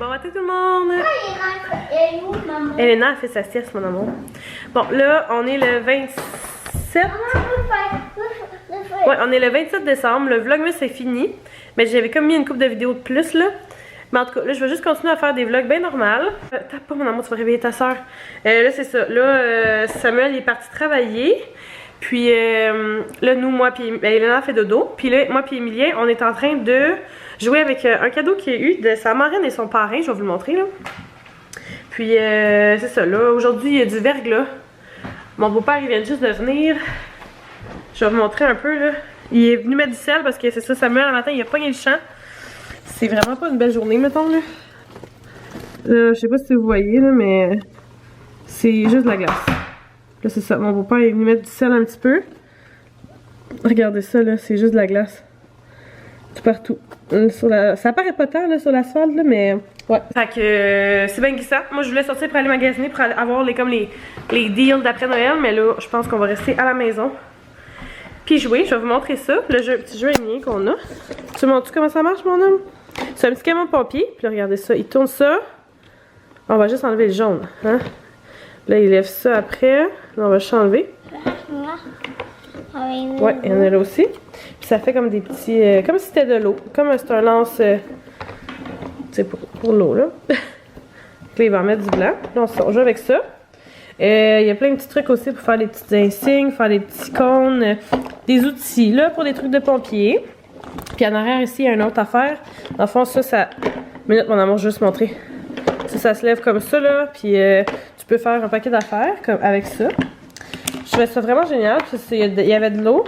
Bon matin tout le monde! Elena a fait sa sieste, mon amour. Bon, là, on est le 27. Ouais, on est le 27 décembre. Le vlogmas c'est fini. Mais j'avais comme mis une couple de vidéos de plus, là. Mais en tout cas, là, je vais juste continuer à faire des vlogs bien normales. Tape pas, mon amour, tu vas réveiller ta soeur. Là, c'est ça. Là, Samuel il est parti travailler. Puis là, nous, moi, puis Elena a fait dodo. Puis là, moi, puis Emilien, on est en train de jouer avec un cadeau qu'il y a eu de sa marraine et son parrain. Je vais vous le montrer, là. Puis, c'est ça, là. Aujourd'hui, il y a du verglas. Mon beau-père, il vient juste de venir. Je vais vous montrer un peu, là. Il est venu mettre du sel parce que c'est ça, Samuel, le matin, il a pogné le champ. C'est vraiment pas une belle journée, mettons, là. Je sais pas si vous voyez, là, mais c'est juste de la glace. Là, c'est ça. Mon beau-père est venu mettre du sel un petit peu. Regardez ça, là. C'est juste de la glace. Tout partout. Ça apparaît pas tant, là, sur l'asphalte, là, mais ouais. Fait que c'est bien glissant. Moi, je voulais sortir pour aller magasiner, pour aller avoir les deals d'après Noël, mais là, je pense qu'on va rester à la maison. Puis jouer. Je vais vous montrer ça. Le petit jeu émien qu'on a. Tu me montres comment ça marche, mon homme? C'est un petit camion de pompier. Puis là, regardez ça. Il tourne ça. On va juste enlever le jaune. Hein? Là, il lève ça après. Là, on va juste enlever. Ouais, il y en a là aussi. Puis ça fait comme des petits... comme si c'était de l'eau. Comme c'est un lance... tu sais, pour l'eau, là. Là, il va en mettre du blanc. Là, on joue avec ça. Il y a plein de petits trucs aussi pour faire des petits insignes, faire des petits cônes. Des outils, là, pour des trucs de pompiers. Puis en arrière, ici, il y a une autre affaire. Dans le fond, ça... Minute, mon amour, je vais juste montrer. Ça se lève comme ça, là. Puis tu peux faire un paquet d'affaires avec ça. Je trouvais ça vraiment génial. Il y avait de l'eau.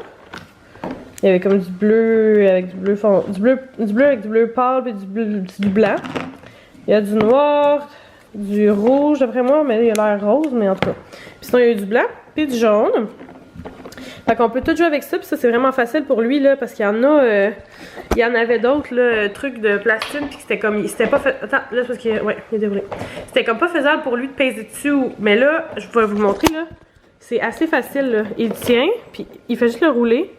Il y avait comme du bleu avec du bleu fond, du bleu avec du bleu pâle et du blanc. Il y a du noir, du rouge d'après moi, mais là, il a l'air rose, mais en tout cas. Puis sinon, il y a eu du blanc puis du jaune. Fait qu'on peut tout jouer avec ça, puis ça c'est vraiment facile pour lui là, parce qu'il y en a, il y en avait d'autres là, trucs de plastine, puis c'était comme, c'était pas fait, attends, là c'est parce qu'il, ouais, il est déroulé. C'était comme pas faisable pour lui de peser dessus, mais là, je vais vous le montrer là, c'est assez facile là. Il tient, puis il fait juste le rouler,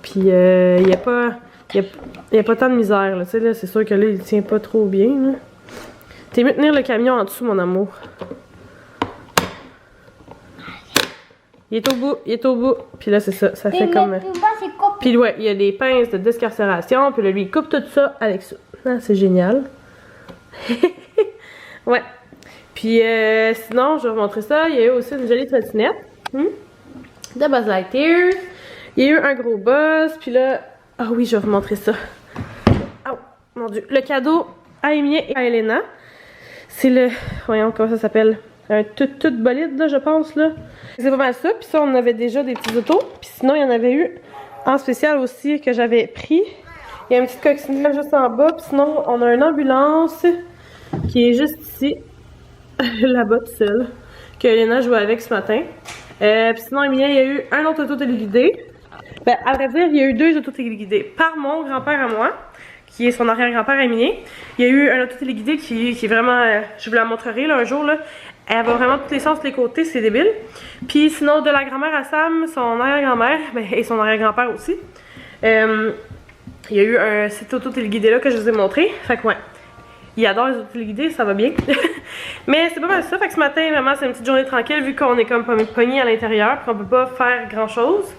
puis il y a pas, il y a pas tant de misère là, tu sais là, c'est sûr que là il tient pas trop bien là. T'es mieux de tenir le camion en dessous, mon amour. Il est au bout. Puis là, c'est ça. Ça fait comme... Puis ouais, il y a des pinces de descarcération. Puis là, lui, il coupe tout ça avec ça. Ah, c'est génial. Ouais. Puis sinon, je vais vous montrer ça. Il y a eu aussi une jolie trottinette. De Buzz Lightyear. Il y a eu un gros buzz. Puis là... Ah oui, je vais vous montrer ça. Oh, mon Dieu. Le cadeau à Emilien et à Elena. C'est le... Voyons comment ça s'appelle. Un tout bolide, là, je pense, là. C'est pas mal ça. Puis ça, on avait déjà des petits autos. Puis sinon, il y en avait eu en spécial aussi que j'avais pris. Il y a une petite coccinelle juste en bas. Puis sinon, on a une ambulance qui est juste ici. Là-bas, tout seul. Que Elena jouait avec ce matin. Puis sinon, Emilien, il y a eu un autre auto téléguidé. Ben, à vrai dire, il y a eu deux autos téléguidés. Par mon grand-père à moi, qui est son arrière-grand-père Emilien. Il y a eu un auto téléguidé qui est vraiment... je vous la montrerai là, un jour, là. Elle va vraiment tous les sens, tous les côtés, c'est débile. Puis sinon, de la grand-mère à Sam, son arrière-grand-mère, ben, et son arrière-grand-père aussi. Il y a eu cet auto-téléguidé là que je vous ai montré. Fait que ouais, il adore les auto-téléguidés, ça va bien. Mais c'est pas mal ça. Fait que ce matin, vraiment, c'est une petite journée tranquille vu qu'on est comme pogné à l'intérieur et qu'on peut pas faire grand-chose.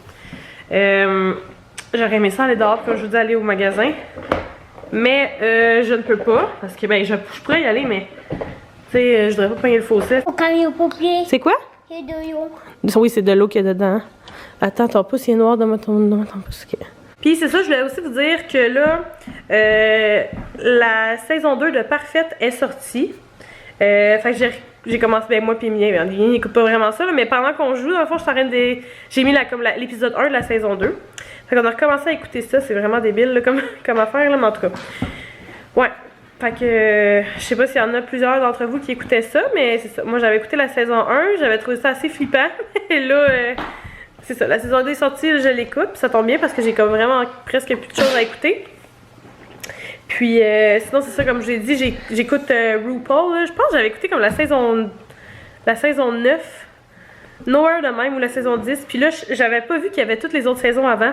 J'aurais aimé ça aller dehors, comme je vous dis, aller au magasin. Mais je ne peux pas, parce que ben je pourrais y aller, mais... Tu sais, je voudrais pas pogner le fossé. C'est quoi? C'est de l'eau. Oui, c'est de l'eau qu'il y a dedans. Attends, ton pouce il est noir dans ton pouce. Okay. Puis c'est ça, je voulais aussi vous dire que là, la saison 2 de Parfaite est sortie. Fait que j'ai commencé, ben moi puis Emilien, il écoute pas vraiment ça, là, mais pendant qu'on joue, dans le fond, je suis en train de... J'ai mis l'épisode 1 de la saison 2. Fait qu'on a recommencé à écouter ça, c'est vraiment débile là, comme affaire, là, mais en tout cas. Ouais. Fait que je sais pas s'il y en a plusieurs d'entre vous qui écoutaient ça, mais c'est ça. Moi j'avais écouté la saison 1, j'avais trouvé ça assez flippant. Et là, c'est ça, la saison 2 est sortie, je l'écoute, puis ça tombe bien parce que j'ai comme vraiment presque plus de choses à écouter. Puis sinon c'est ça, comme je l'ai dit, j'écoute RuPaul, là. Je pense que j'avais écouté comme la saison 9 Nowhere de même ou la saison 10. Puis là, j'avais pas vu qu'il y avait toutes les autres saisons avant.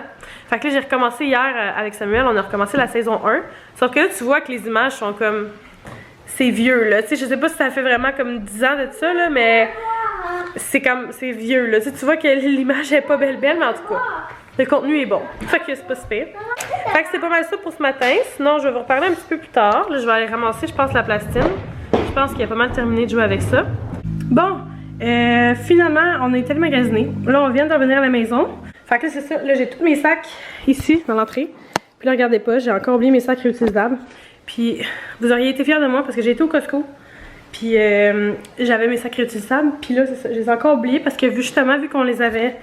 Fait que là, j'ai recommencé hier avec Samuel. On a recommencé la saison 1. Sauf que là, tu vois que les images sont comme... C'est vieux, là. Tu sais, je sais pas si ça fait vraiment comme 10 ans de ça, là, mais... C'est comme... C'est vieux, là. Tu sais, tu vois que l'image est pas belle, mais en tout cas... Le contenu est bon. Fait que c'est pas super. Fait que c'est pas mal ça pour ce matin. Sinon, je vais vous reparler un petit peu plus tard. Là, je vais aller ramasser, je pense, la plastine. Je pense qu'il y a pas mal terminé de jouer avec ça. Bon, finalement, on a été magasiner. Là, on vient de revenir à la maison. Fait que là, c'est ça. Là, j'ai tous mes sacs ici, dans l'entrée. Puis là, regardez pas, j'ai encore oublié mes sacs réutilisables. Puis, vous auriez été fiers de moi parce que j'ai été au Costco. Puis, j'avais mes sacs réutilisables. Puis là, c'est ça. Je les ai encore oubliés parce que justement, vu qu'on les avait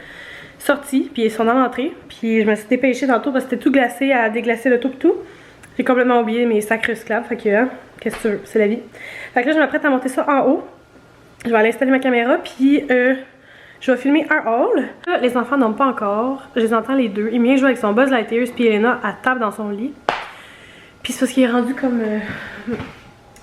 sortis, puis ils sont dans l'entrée. Puis, je me suis dépêchée tantôt parce que c'était tout glacé à déglacer le tout et tout. J'ai complètement oublié mes sacs recyclables. Fait que, hein, qu'est-ce que tu veux, c'est la vie. Fait que là, je m'apprête à monter ça en haut. Je vais aller installer ma caméra, puis je vais filmer un haul. Là, les enfants dorment pas encore. Je les entends les deux. Emilien joue avec son Buzz Lightyear, puis Elena à table dans son lit. Puis c'est parce qu'il est rendu comme...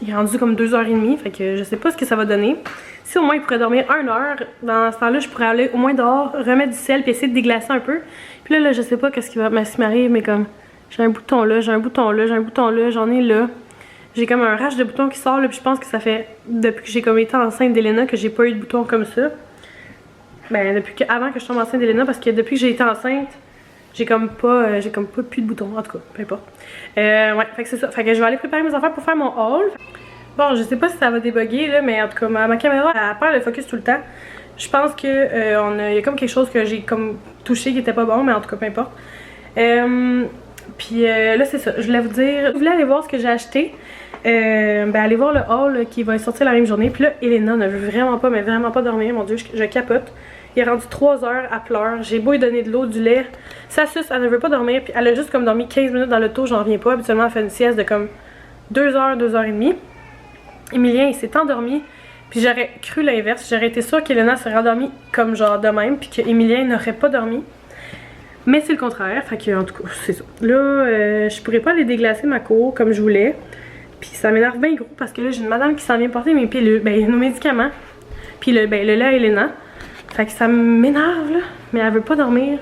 il est rendu comme 2h30, fait que je sais pas ce que ça va donner. Si au moins il pourrait dormir 1 heure, dans ce temps-là, je pourrais aller au moins dehors, remettre du sel, puis essayer de déglacer un peu. Puis là je sais pas qu'est-ce qui va m'arriver, mais comme... J'ai un bouton là, j'ai un bouton là, j'ai un bouton là, j'en ai là. J'ai comme un rash de boutons qui sort là, puis je pense que ça fait depuis que j'ai comme été enceinte d'Elena que j'ai pas eu de boutons comme ça. Ben depuis avant que je tombe enceinte d'Elena, parce que depuis que j'ai été enceinte, j'ai comme pas plus de boutons, en tout cas, peu importe. Ouais, fait que c'est ça. Fait que je vais aller préparer mes affaires pour faire mon haul. Bon, je sais pas si ça va débugger là, mais en tout cas ma caméra elle perd le focus tout le temps. Je pense que y a comme quelque chose que j'ai comme touché qui était pas bon, mais en tout cas peu importe. Puis là c'est ça, je voulais vous dire, vous voulez aller voir ce que j'ai acheté, ben allez voir le haul qui va sortir la même journée. Puis là Elena ne veut vraiment pas, mais vraiment pas dormir, mon dieu, je capote. Il est rendu 3 heures, elle pleure, j'ai beau lui donner de l'eau, du lait, ça suce, elle ne veut pas dormir. Puis elle a juste comme dormi 15 minutes dans l'auto, j'en reviens pas. Habituellement elle fait une sieste de comme 2 heures, 2h30. Emilien il s'est endormi, puis j'aurais cru l'inverse, j'aurais été sûre qu'Elena serait endormie comme genre de même, puis qu'Emilien n'aurait pas dormi. Mais c'est le contraire, fait que en tout cas, c'est ça. Là, je pourrais pas aller déglacer ma cour comme je voulais. Puis ça m'énerve bien gros parce que là, j'ai une madame qui s'en vient porter mes pilules, ben nos médicaments. Puis le lait à Elena. Fait que ça m'énerve là, mais elle veut pas dormir.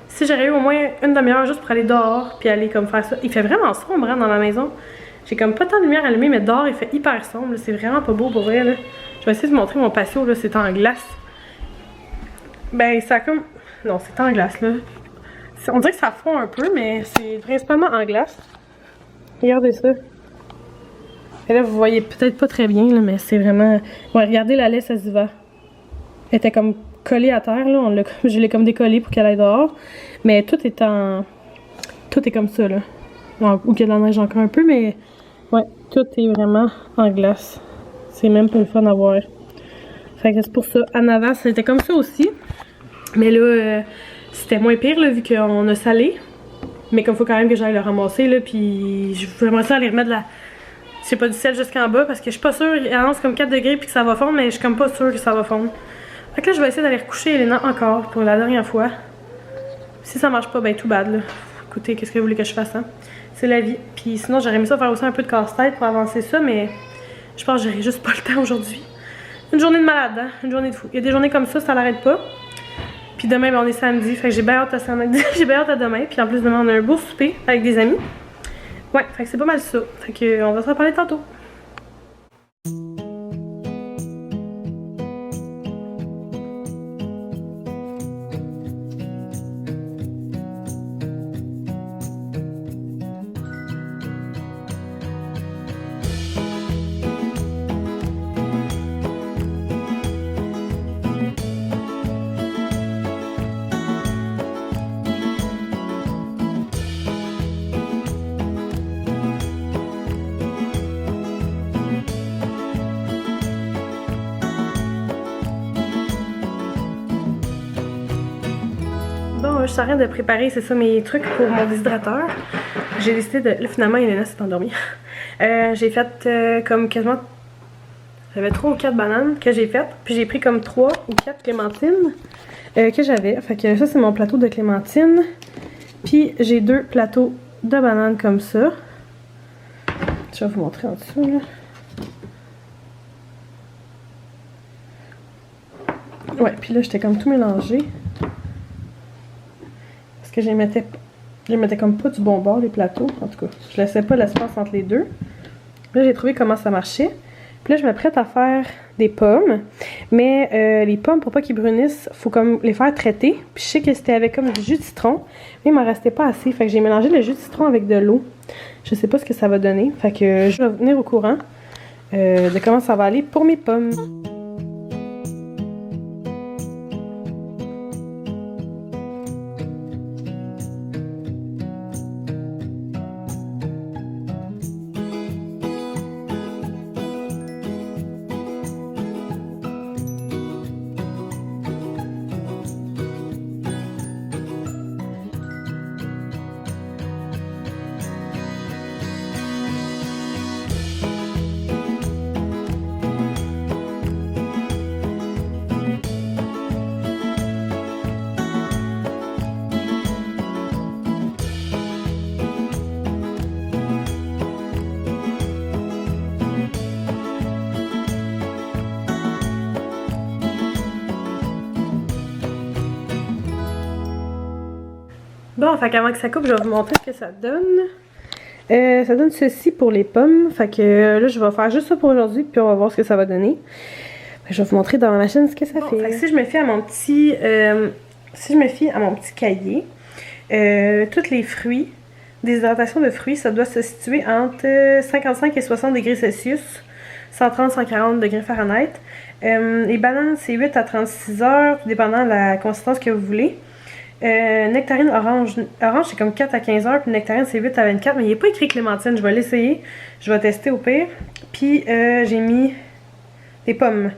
Si j'aurais eu au moins une demi-heure juste pour aller dehors, puis aller comme faire ça. Il fait vraiment sombre hein, dans ma maison. J'ai comme pas tant de lumière allumée, mais dehors il fait hyper sombre. C'est vraiment pas beau pour vrai là. Je vais essayer de vous montrer mon patio là, c'est en glace. Ben ça comme... Non, c'est en glace là. On dirait que ça fond un peu, mais c'est principalement en glace. Regardez ça. Et là, vous voyez peut-être pas très bien, là, mais c'est vraiment... Ouais, regardez la laisse, elle y va. Elle était comme collée à terre, là. Je l'ai comme décollée pour qu'elle aille dehors. Mais tout est en... Tout est comme ça, là. Ou qu'il y a de la neige encore un peu, mais... Ouais, tout est vraiment en glace. C'est même pas le fun à voir. Fait que c'est pour ça. En avant, c'était comme ça aussi. Mais là... C'était moins pire là, vu qu'on a salé. Mais comme il faut quand même que j'aille le ramasser là, puis j'aimerais ça aller remettre de la... Je sais pas, du sel jusqu'en bas parce que je suis pas sûre, il annonce comme 4 degrés puis que ça va fondre, mais je suis comme pas sûre que ça va fondre. Fait que là je vais essayer d'aller recoucher Elena encore pour la dernière fois. Si ça marche pas, ben tout bad là. Écoutez, qu'est-ce que vous voulez que je fasse hein? C'est la vie. Puis sinon j'aurais aimé ça faire aussi un peu de casse-tête pour avancer ça, mais je pense que j'aurais juste pas le temps aujourd'hui. Une journée de malade, hein? Une journée de fou. Il y a des journées comme ça l'arrête pas. Puis demain, ben, on est samedi, fait que j'ai bien hâte à samedi, j'ai bien hâte à demain. Puis en plus, demain, on a un beau souper avec des amis. Ouais, fait que c'est pas mal ça. Fait que on va se reparler tantôt. Je suis en train de préparer, c'est ça, mes trucs pour mon déshydrateur. J'ai décidé de... Là, finalement, Elena s'est endormie. J'ai fait comme quasiment... J'avais 3 ou 4 bananes que j'ai faites. Puis j'ai pris comme 3 ou 4 clémentines que j'avais. Fait que ça, c'est mon plateau de clémentines. Puis j'ai 2 plateaux de bananes comme ça. Je vais vous montrer en dessous, là. Ouais, puis là, j'étais comme tout mélangé. Parce que je les mettais comme pas du bon bord, les plateaux. En tout cas, je laissais pas l'espace entre les deux. Là, j'ai trouvé comment ça marchait. Puis là, je m'apprête à faire des pommes. Mais les pommes, pour pas qu'ils brunissent, faut comme les faire traiter. Puis je sais que c'était avec comme du jus de citron. Mais il m'en restait pas assez. Fait que j'ai mélangé le jus de citron avec de l'eau. Je sais pas ce que ça va donner. Fait que je vais venir au courant de comment ça va aller pour mes pommes. Bon, fait qu'avant que ça coupe, je vais vous montrer ce que ça donne. Ça donne ceci pour les pommes. Fait que là, je vais faire juste ça pour aujourd'hui, puis on va voir ce que ça va donner. Je vais vous montrer dans ma machine ce que ça fait. Fait que si je me fie à mon petit, cahier, tous les fruits, des hydratations de fruits, ça doit se situer entre 55 et 60 degrés Celsius, 130-140 degrés Fahrenheit. Les bananes, c'est 8 à 36 heures, tout dépendant de la consistance que vous voulez. Nectarine orange. Orange, c'est comme 4 à 15 heures, puis nectarine, c'est 8 à 24, mais il n'est pas écrit clémentine. Je vais l'essayer. Je vais tester au pire. Puis, j'ai mis des pommes.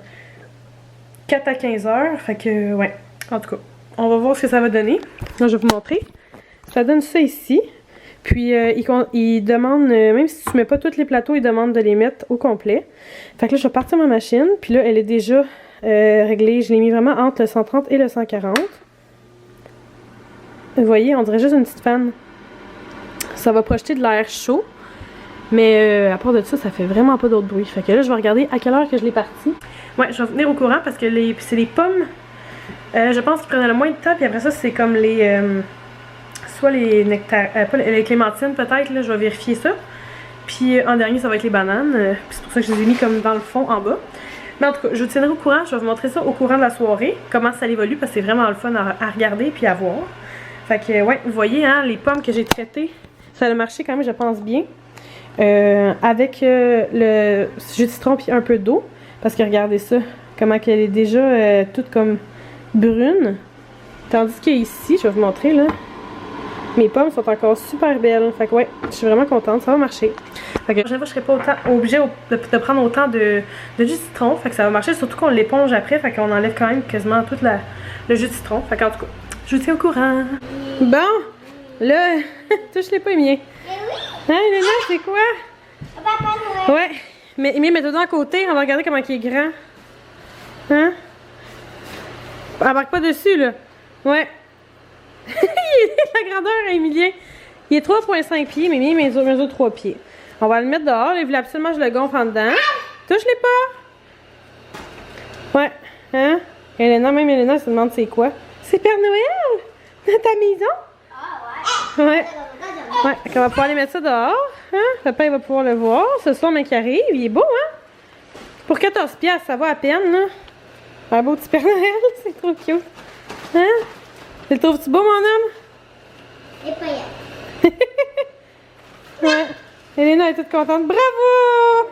4 à 15 heures. Fait que, ouais. En tout cas, on va voir ce que ça va donner. Là, je vais vous montrer. Ça donne ça ici. Puis, il demande, même si tu mets pas tous les plateaux, il demande de les mettre au complet. Fait que là, je vais partir ma machine. Puis là, elle est déjà réglée. Je l'ai mis vraiment entre le 130 et le 140. Vous voyez, on dirait juste une petite fan. Ça va projeter de l'air chaud. Mais à part de ça, ça fait vraiment pas d'autre bruit. Fait que là, je vais regarder à quelle heure que je l'ai parti. Ouais, je vais venir au courant parce que c'est les pommes. Je pense qu'ils prenaient le moins de temps. Puis après ça, c'est comme les... soit les pas les clémentines peut-être. Là, je vais vérifier ça. Puis en dernier, ça va être les bananes. Puis c'est pour ça que je les ai mis comme dans le fond en bas. Mais en tout cas, je vous tiendrai au courant. Je vais vous montrer ça au courant de la soirée. Comment ça évolue parce que c'est vraiment le fun à regarder puis à voir. Fait que, ouais, vous voyez, hein, les pommes que j'ai traitées, ça a marché quand même, je pense bien. Avec le jus de citron puis un peu d'eau. Parce que regardez ça, comment qu'elle est déjà toute comme brune. Tandis que ici, je vais vous montrer, là, mes pommes sont encore super belles. Fait que, ouais, je suis vraiment contente, ça va marcher. Fait que la prochaine fois, je serai pas obligée de prendre autant de jus de citron. Fait que ça va marcher, surtout qu'on l'éponge après. Fait qu'on enlève quand même quasiment tout le jus de citron. Fait qu'en tout cas, je vous tiens au courant. Bon, là, touche-les pas, Emilien. Hein, Léna, c'est quoi? Papa Noël. Ouais, mais Emilien, mets-toi à côté, on va regarder comment il est grand. Hein? Embarque pas dessus, là. Ouais. La grandeur à Emilien. Il est 3,5 pieds, mais Emilien mesure 3 pieds. On va le mettre dehors, il voulait absolument que je le gonfle en dedans. Touche-les pas. Ouais, hein? Elena, même Elena, se demande c'est quoi. C'est Père Noël? Dans ta maison? Ah ouais. Ouais. Ouais, on va pouvoir aller mettre ça dehors. Hein? Papa, il va pouvoir le voir. Ce soir, mais qui arrive, il est beau, hein? Pour 14 piastres, ça va à peine, là. Un beau petit Père Noël, c'est trop cute. Hein? Tu le trouves-tu beau, mon homme? Et pas Ouais. Elena est toute contente. Bravo!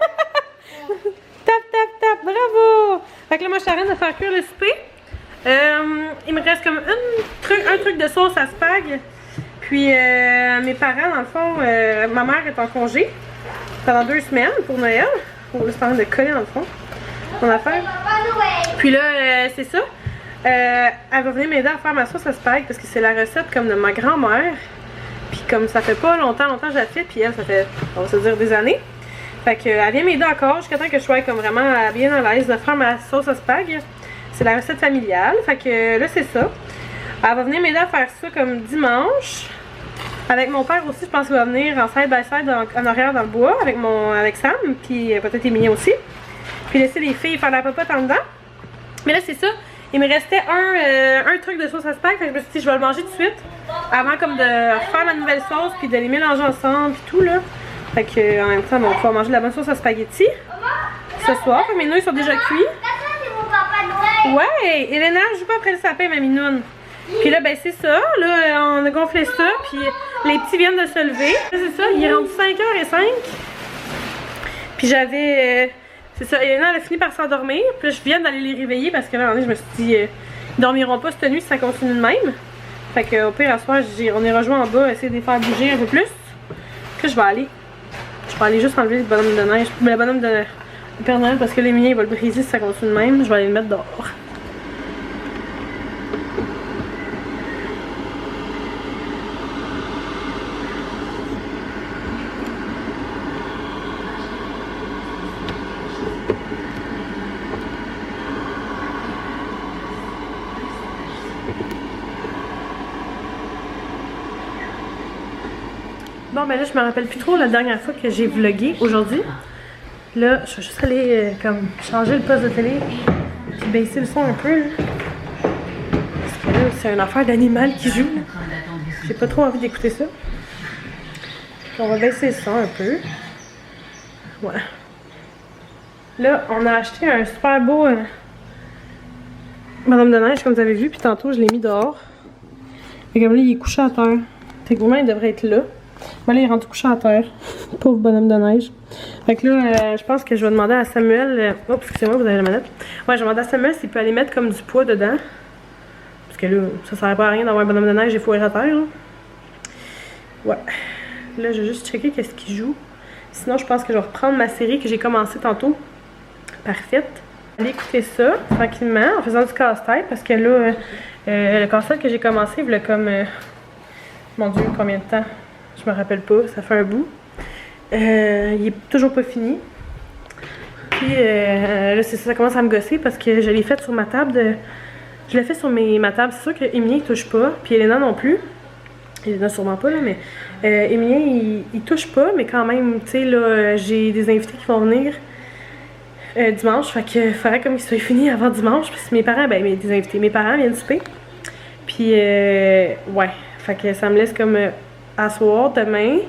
Tap, tap, tap, bravo! Fait que là, moi, je suis en train de faire cuire le souper. Il me reste comme un truc de sauce à spag. Puis mes parents, dans le fond, ma mère est en congé pendant 2 semaines pour Noël. On est en train de coller dans le fond mon affaire. Puis là, c'est ça. Elle va venir m'aider à faire ma sauce à spag parce que c'est la recette comme de ma grand-mère. Puis comme ça fait pas longtemps que je la fais, puis elle, ça fait, on va se dire, des années. Fait que elle vient m'aider encore jusqu'à temps que je sois comme vraiment bien à l'aise de faire ma sauce à spag. C'est la recette familiale. Fait que là, c'est ça. Elle va venir m'aider à faire ça comme dimanche. Avec mon père aussi, je pense qu'il va venir en side by side en arrière dans le bois avec Sam, puis peut-être Emilien aussi. Puis laisser les filles faire la popote en dedans. Mais là, c'est ça. Il me restait un truc de sauce à spag, fait que je me suis dit je vais le manger tout de suite. Avant comme de faire ma nouvelle sauce puis de les mélanger ensemble puis tout là. Fait que en même temps on va pouvoir manger de la bonne sauce à spaghetti ce soir. Mes nouilles sont déjà cuits. Ouais, Elena joue pas après le sapin, ma minoune. Puis là, ben c'est ça, là, on a gonflé ça, puis les petits viennent de se lever. C'est ça, il est rendu 5h05. Puis j'avais, c'est ça, Elena elle a fini par s'endormir. Puis là, je viens d'aller les réveiller parce que là, je me suis dit, ils dormiront pas cette nuit si ça continue de même. Fait que au pire, à ce soir, on est rejoint en bas, essayer de les faire bouger un peu plus. Puis je vais aller juste enlever le bonhomme de neige, le bonhomme de Père Noël parce que les miens, ils vont le briser si ça continue de même. Je vais aller le mettre dehors. Bon, ben là, je me rappelle plus trop la dernière fois que j'ai vlogué aujourd'hui. Là, je vais juste aller comme changer le poste de télé puis baisser le son un peu. Là. Parce que là, c'est une affaire d'animal qui joue. J'ai pas trop envie d'écouter ça. On va baisser le son un peu. Ouais. Là, on a acheté un super beau Madame de Neige, comme vous avez vu, puis tantôt, je l'ai mis dehors. Et comme là, il est couché à terre. Techniquement, il devrait être là. Là, il est rendu couché à terre. Pauvre bonhomme de neige. Fait que là, je pense que je vais demander à Samuel. Oh, excusez-moi, vous avez la manette. Ouais, je vais demander à Samuel s'il peut aller mettre comme du poids dedans. Parce que là, ça sert pas à rien d'avoir un bonhomme de neige et fourré à terre. Là. Ouais. Là, je vais juste checker qu'est-ce qu'il joue. Sinon, je pense que je vais reprendre ma série que j'ai commencé tantôt. Parfaite. Aller écouter ça tranquillement en faisant du casse-tête. Parce que là, le casse-tête que j'ai commencé, il voulait comme. Mon Dieu, combien de temps? Je me rappelle pas, ça fait un bout. Il est toujours pas fini. Puis là, ça commence à me gosser parce que je l'ai fait sur ma table. Je l'ai fait sur ma table. C'est sûr qu'Emilien il touche pas, puis Elena non plus. Elena sûrement pas, là, mais Emilien il touche pas, mais quand même, tu sais, là, j'ai des invités qui vont venir dimanche. Fait que faudrait comme qu'il soit fini avant dimanche. Parce que mes parents, ben, des invités, mes parents viennent souper. Puis, ouais, fait que ça me laisse comme. À soir, demain.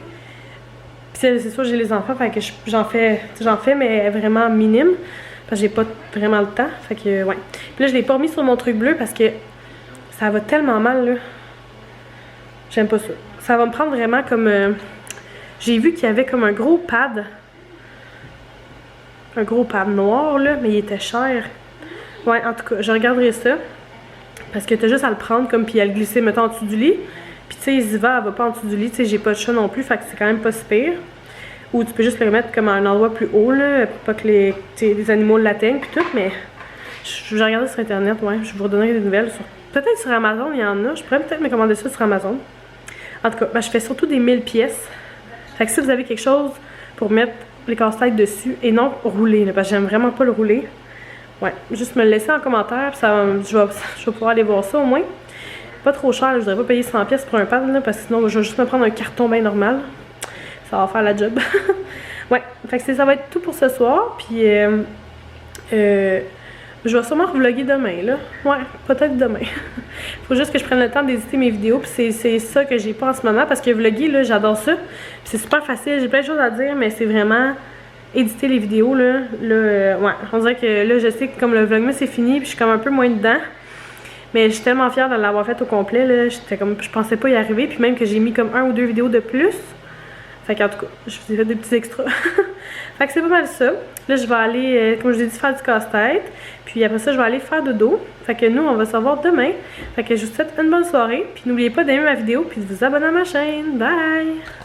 Puis c'est sûr, j'ai les enfants, fait que j'en fais, mais vraiment minime. Parce que j'ai pas vraiment le temps. Fait que, ouais. Puis là, je l'ai pas remis sur mon truc bleu parce que ça va tellement mal, là. J'aime pas ça. Ça va me prendre vraiment comme. J'ai vu qu'il y avait comme un gros pad. Un gros pad noir, là, mais il était cher. Ouais, en tout cas, je regarderai ça. Parce que t'as juste à le prendre, comme, puis à le glisser, mettons, en dessous du lit. Puis tu sais, Ziva, elle va pas en dessous du lit, tu sais, j'ai pas de chat non plus, fait que c'est quand même pas si pire. Ou tu peux juste le remettre comme à un endroit plus haut, là, pour pas que les animaux l'atteignent, puis tout, mais je vais regarder sur internet, ouais, je vais vous redonner des nouvelles. Peut-être sur Amazon, il y en a, je pourrais peut-être me commander ça sur Amazon. En tout cas, ben, je fais surtout des 1000 pièces. Fait que si vous avez quelque chose pour mettre les casse-têtes dessus, et non rouler, là, parce que j'aime vraiment pas le rouler. Ouais, juste me le laisser en commentaire, puis ça, je vais pouvoir aller voir ça au moins. Pas trop cher, je voudrais pas payer 100 pièces pour un pad là, parce que sinon je vais juste me prendre un carton bien normal. Ça va faire la job. Ouais, fait que ça va être tout pour ce soir. Puis je vais sûrement revlogger demain là. Ouais, peut-être demain. Faut juste que je prenne le temps d'éditer mes vidéos. Puis c'est ça que j'ai pas en ce moment parce que vlogger là, j'adore ça. Puis c'est super facile, j'ai plein de choses à dire, mais c'est vraiment éditer les vidéos là. Ouais, on dirait que là je sais que comme le vlogmas c'est fini, puis je suis comme un peu moins dedans. Mais je suis tellement fière de l'avoir fait au complet, là. J'étais comme, je pensais pas y arriver, puis même que j'ai mis comme 1 ou 2 vidéos de plus. Fait qu'en tout cas, je vous ai fait des petits extras. Fait que c'est pas mal ça. Là, je vais aller, comme je vous ai dit, faire du casse-tête. Puis après ça, je vais aller faire dodo. Fait que nous, on va se revoir demain. Fait que je vous souhaite une bonne soirée. Puis n'oubliez pas d'aimer ma vidéo, puis de vous abonner à ma chaîne. Bye!